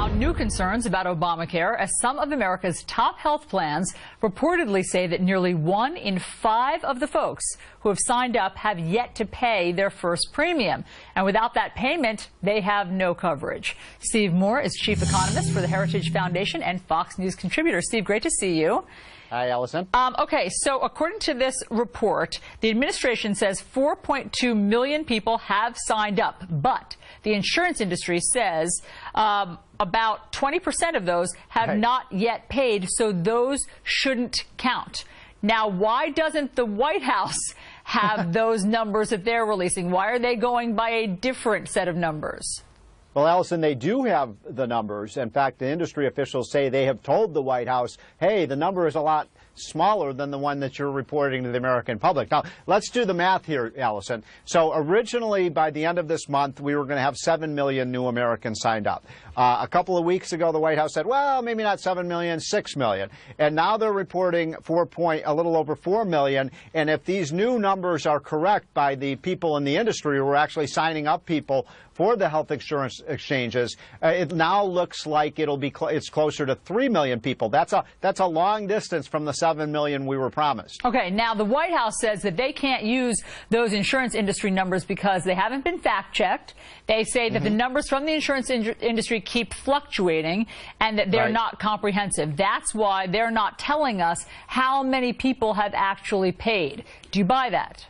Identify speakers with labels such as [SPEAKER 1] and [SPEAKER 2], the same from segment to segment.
[SPEAKER 1] Now, new concerns about Obamacare as some of America's top health plans reportedly say that nearly 1 in 5 of the folks who have signed up have yet to pay their first premium. And without that payment, they have no coverage. Steve Moore is chief economist for the Heritage Foundation and Fox News contributor. Steve, great to see you.
[SPEAKER 2] Hi, Allison.
[SPEAKER 1] Okay, so according to this report, the administration says 4.2 million people have signed up, but the insurance industry says about 20% of those have not yet paid, so those shouldn't count. Now, why doesn't the White House have those numbers that they're releasing? Why are they going by a different set of numbers?
[SPEAKER 2] Well, Allison, they do have the numbers. In fact, the industry officials say they have told the White House, hey, the number is a lot smaller than the one that you're reporting to the American public. Now, let's do the math here, Allison. So originally, by the end of this month, we were going to have 7 million new Americans signed up. A couple of weeks ago, the White House said, well, maybe not 7 million, 6 million. And now they're reporting a little over 4 million. And if these new numbers are correct by the people in the industry who are actually signing up people for the health insurance exchanges, it now looks like it's closer to 3 million people. That's a long distance from the 7 million we were promised.
[SPEAKER 1] Okay, now the White House says that they can't use those insurance industry numbers because they haven't been fact-checked. They say that the numbers from the insurance industry keep fluctuating and that they're not comprehensive. That's why they're not telling us how many people have actually paid. Do you buy that?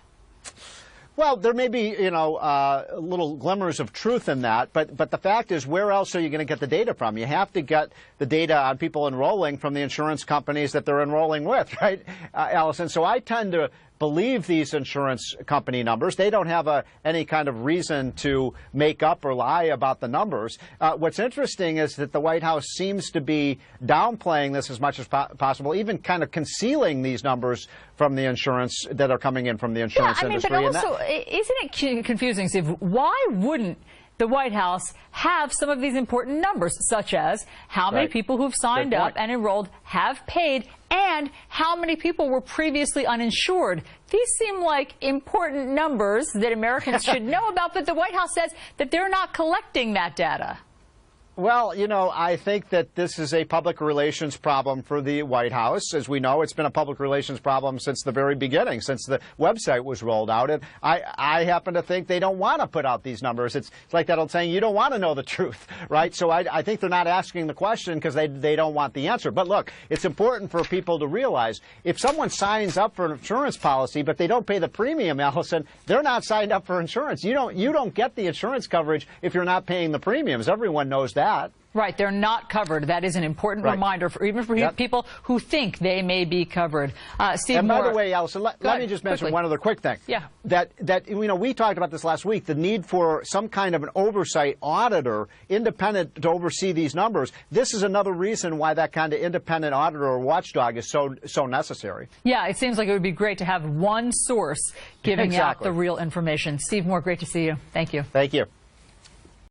[SPEAKER 2] Well, there may be, little glimmers of truth in that, but the fact is, where else are you going to get the data from? You have to get the data on people enrolling from the insurance companies that they're enrolling with, right, Allison? So I tend to believe these insurance company numbers. They don't have any kind of reason to make up or lie about the numbers. What's interesting is that the White House seems to be downplaying this as much as possible, even kind of concealing these numbers from the insurance that are coming in from the insurance industry.
[SPEAKER 1] But also, isn't it confusing, Steve? Why wouldn't the White House have some of these important numbers, such as how many people who've signed up and enrolled have paid and how many people were previously uninsured? These seem like important numbers that Americans should know about, but the White House says that they're not collecting that data.
[SPEAKER 2] Well, I think that this is a public relations problem for the White House. As we know, it's been a public relations problem since the very beginning, since the website was rolled out. And I happen to think they don't want to put out these numbers. It's like that old saying, you don't want to know the truth, right? So I think they're not asking the question because they don't want the answer. But look, it's important for people to realize if someone signs up for an insurance policy but they don't pay the premium, Allison, they're not signed up for insurance. You don't get the insurance coverage if you're not paying the premiums. Everyone knows that.
[SPEAKER 1] Right, they're not covered. That is an important reminder even for people who think they may be covered. Steve
[SPEAKER 2] and
[SPEAKER 1] Moore,
[SPEAKER 2] by the way, Allison, let me just mention one other quick thing.
[SPEAKER 1] Yeah.
[SPEAKER 2] That we talked about this last week, the need for some kind of an oversight auditor, independent, to oversee these numbers. This is another reason why that kind of independent auditor or watchdog is so necessary. Yeah,
[SPEAKER 1] it seems like it would be great to have one source giving out the real information. Steve Moore, great to see you. Thank you.
[SPEAKER 2] Thank you.